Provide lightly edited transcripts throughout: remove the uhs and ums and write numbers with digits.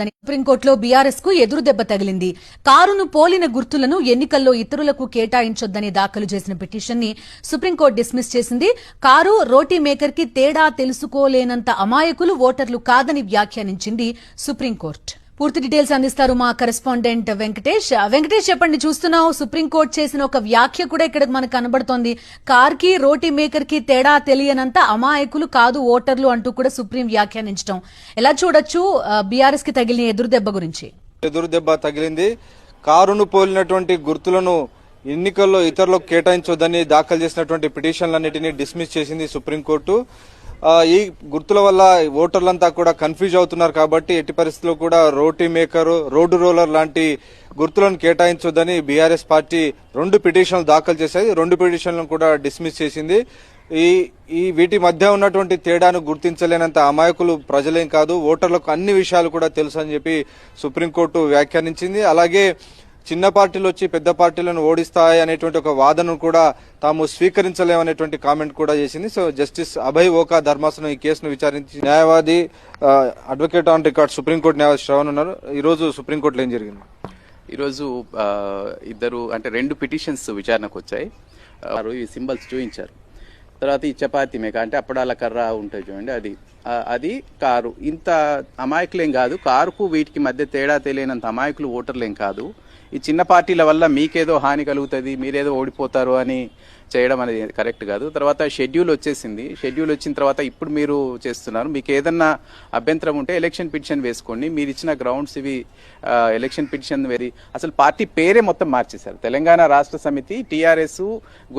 కేటాయించొద్దని సుప్రీంకోర్టులో బీఆర్ఎస్ కు ఎదురు దెబ్బ తగిలింది. కారును పోలిన గుర్తులను ఎన్నికల్లో ఇతరులకు కేటాయించొద్దని దాఖలు చేసిన పిటిషన్ ని సుప్రీంకోర్టు డిస్మిస్ చేసింది. కారు రోటీ మేకర్ కి తేడా తెలుసుకోలేనంత అమాయకులు ఓటర్లు కాదని వ్యాఖ్యానించింది సుప్రీంకోర్టు. పూర్తి డీటెయిల్స్ అందిస్తారు మా కరెస్పాండెంట్ వెంకటేష్. చెప్పండి, చూస్తున్నావు సుప్రీంకోర్టు చేసిన ఒక వ్యాఖ్య కూడా ఇక్కడ మనకు కనబడుతోంది. కార్ కి రోటీ మేకర్ కి తేడా తెలియనంత అమాయకులు కాదు ఓటర్లు అంటూ కూడా సుప్రీం వ్యాఖ్యానించడం ఎలా చూడొచ్చు? బీఆర్ఎస్ కి తగిలిన ఎదురుదెబ్బ గురించి. ఎదురుదెబ్బ తగిలింది. కారును పోలినటువంటి గుర్తులను ఎన్నికల్లో ఇతరులకు కేటాయించొద్దని దాఖలు చేసినటువంటి పిటిషన్లన్నింటినీ డిస్మిస్ చేసింది సుప్రీంకోర్టు. ఈ గుర్తుల వల్ల ఓటర్లంతా కూడా కన్ఫ్యూజ్ అవుతున్నారు కాబట్టి ఎట్టి పరిస్థితుల్లో కూడా రోటీ మేకర్, రోడ్డు రోలర్ లాంటి గుర్తులను కేటాయించొద్దని బీఆర్ఎస్ పార్టీ 2 పిటిషన్లు దాఖలు చేశాయి. 2 పిటిషన్లను కూడా డిస్మిస్ చేసింది. ఈ వీటి మధ్య ఉన్నటువంటి తేడాను గుర్తించలేనంత అమాయకులు ప్రజలేం కాదు, ఓటర్లకు అన్ని విషయాలు కూడా తెలుసు అని చెప్పి సుప్రీంకోర్టు వ్యాఖ్యానించింది. అలాగే చిన్న పార్టీలు వచ్చి పెద్ద పార్టీలను ఓడిస్తాయి అనేటువంటి ఒక వాదనను కూడా తాము స్వీకరించలేమనేటువంటి కామెంట్ కూడా చేసింది. సో జస్టిస్ అభయ్ ఓకా ధర్మాసనం ఈ కేసును విచారించి న్యాయవాది అడ్వకేట్ ఆన్ రికార్డ్ సుప్రీంకోర్టు న్యాయవాది శ్రవణ్ ఉన్నారు. ఈ రోజు సుప్రీంకోర్టులో ఏం జరిగింది? ఈరోజు ఇద్దరు అంటే 2 పిటిషన్స్ విచారణకు వచ్చాయి. ఈ సింబల్స్ చూపించారు. తర్వాత ఈ చపాతీ మేక అంటే అప్పడాల కర్ర ఉంటుంది చూడండి, అది కారు. ఇంత అమాయకులేం కాదు, కారుకు వీటికి మధ్య తేడా తెలియనంత అమాయకులు ఓటర్లేం కాదు. ఈ చిన్న పార్టీల వల్ల మీకేదో హాని కలుగుతుంది, మీరేదో ఓడిపోతారు అని చేయడం అనేది కరెక్ట్ కాదు. తర్వాత షెడ్యూల్ వచ్చేసింది. షెడ్యూల్ వచ్చిన తర్వాత ఇప్పుడు మీరు చేస్తున్నారు. మీకు ఏదన్నా అభ్యంతరం ఉంటే ఎలక్షన్ పిటిషన్ వేసుకోండి. మీరు ఇచ్చిన గ్రౌండ్స్ ఇవి ఎలక్షన్ పిటిషన్ అసలు పార్టీ పేరే మొత్తం మార్చేశారు. తెలంగాణ రాష్ట్ర సమితి టీఆర్ఎస్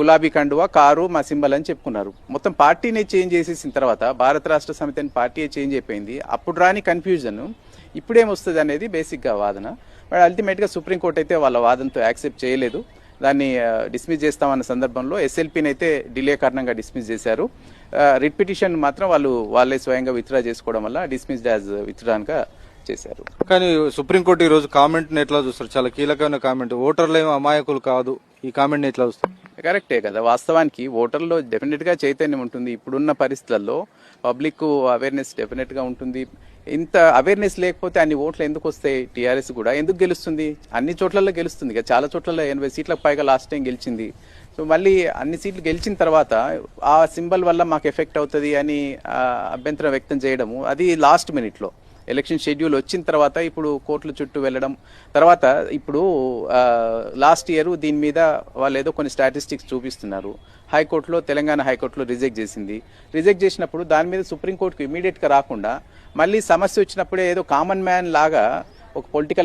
గులాబీ కండువా కారు మా సింబల్ అని చెప్పుకున్నారు. మొత్తం పార్టీనే చేంజ్ చేసేసిన తర్వాత భారత రాష్ట్ర సమితి అని పార్టీ చేంజ్ అయిపోయింది. అప్పుడు రాని కన్ఫ్యూజన్ ఇప్పుడేమొస్తుంది అనేది బేసిక్గా వాదన. బట్ అల్టిమేట్గా సుప్రీంకోర్టు అయితే వాళ్ళ వాదనతో యాక్సెప్ట్ చేయలేదు. దాన్ని డిస్మిస్ చేస్తామన్న సందర్భంలో ఎస్ఎల్పీని అయితే డిలే కారణంగా డిస్మిస్ చేశారు. రిట్ పిటిషన్ మాత్రం వాళ్ళే స్వయంగా విత్డ్రా చేసుకోవడం వల్ల డిస్మిస్డ్ యాజ్ విత్డ్రాన్గా చేశారు. కానీ సుప్రీంకోర్టు ఈ రోజు కామెంట్ ని ఎట్లా చూస్తారు? చాలా కీలకమైన కామెంట్. ఓటర్లు ఏమో అమాయకులు కాదు, ఈ కామెంట్ ని ఎట్లా చూస్తారు? కరెక్టే కదా. వాస్తవానికి ఓటర్లో డెఫినెట్ గా చైతన్యం ఉంటుంది. ఇప్పుడున్న పరిస్థితుల్లో పబ్లిక్ అవేర్నెస్ డెఫినెట్ గా ఉంటుంది. ఇంత అవేర్నెస్ లేకపోతే అన్ని ఓట్లు ఎందుకు వస్తాయి? టీఆర్ఎస్ కూడా ఎందుకు గెలుస్తుంది? అన్ని చోట్లలో గెలుస్తుంది కదా. చాలా చోట్లలో 80 సీట్లకు పైగా లాస్ట్ టైం గెలిచింది. సో మళ్ళీ అన్ని సీట్లు గెలిచిన తర్వాత ఆ సింబల్ వల్ల మాకు ఎఫెక్ట్ అవుతుంది అని అభ్యంతరం వ్యక్తం చేయడము, అది లాస్ట్ మినిట్లో ఎలక్షన్ షెడ్యూల్ వచ్చిన తర్వాత ఇప్పుడు కోర్టుల చుట్టూ వెళ్ళడం. తర్వాత ఇప్పుడు లాస్ట్ ఇయర్ దీని మీద వాళ్ళు ఏదో కొన్ని స్టాటిస్టిక్స్ చూపిస్తున్నారు. హైకోర్టులో, తెలంగాణ హైకోర్టులో రిజెక్ట్ చేసింది. రిజెక్ట్ చేసినప్పుడు దాని మీద సుప్రీంకోర్టుకు ఇమీడియట్గా రాకుండా మళ్ళీ సమస్య వచ్చినప్పుడే ఏదో కామన్ మ్యాన్ లాగా ఒక పొలిటికల్